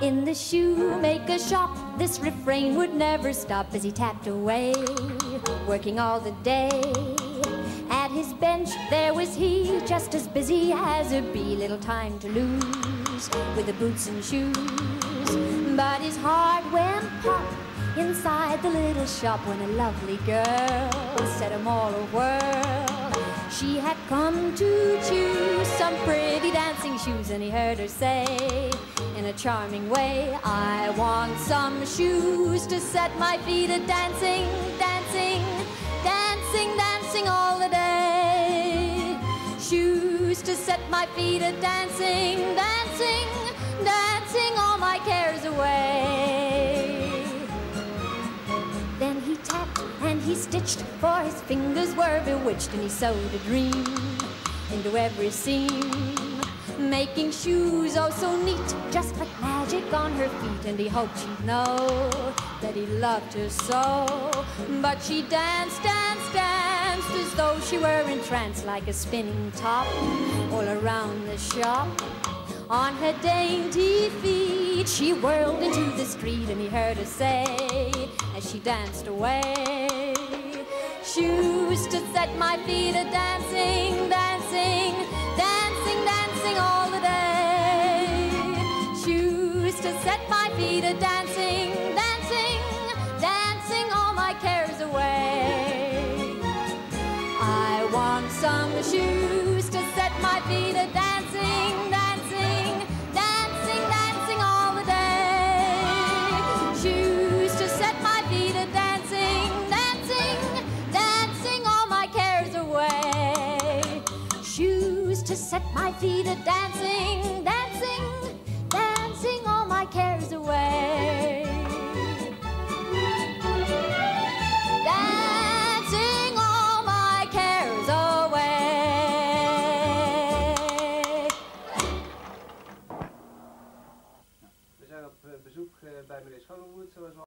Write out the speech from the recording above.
In the shoemaker's shop, this refrain would never stop as he tapped away, working all the day. At his bench there was he, just as busy as a bee, little time to lose with the boots and shoes. But his heart went pop inside the little shop when a lovely girl set him all a whirl. She had come to choose some pretty dancing shoes, and he heard her say in a charming way, I want some shoes to set my feet a dancing, dancing, dancing, dancing all the day. Shoes to set my feet a dancing, dancing, dancing all my cares away. Then he tapped and he stitched, for his fingers were bewitched, and he sewed a dream into every seam, making shoes oh so neat, just like magic on her feet. And he hoped she'd know that he loved her so, but she danced, danced, danced as though she were entranced, like a spinning top all around the shop. On her dainty feet she whirled into the street, and he heard her say as she danced away, shoes to set my feet a dancing, dancing, dancing, dancing all the day. Shoes to set my feet a dancing, dancing, dancing all my cares away. I want some shoes to set my feet a dancing, dancing, dancing, dancing all the day. Shoes to set my feet a dancing, dancing, dancing all my cares away. Shoes to set my feet a dancing, dancing, dancing all my cares away. Dancing all my cares away. We zijn op bezoek bij meneer Schoonhoed, zoals we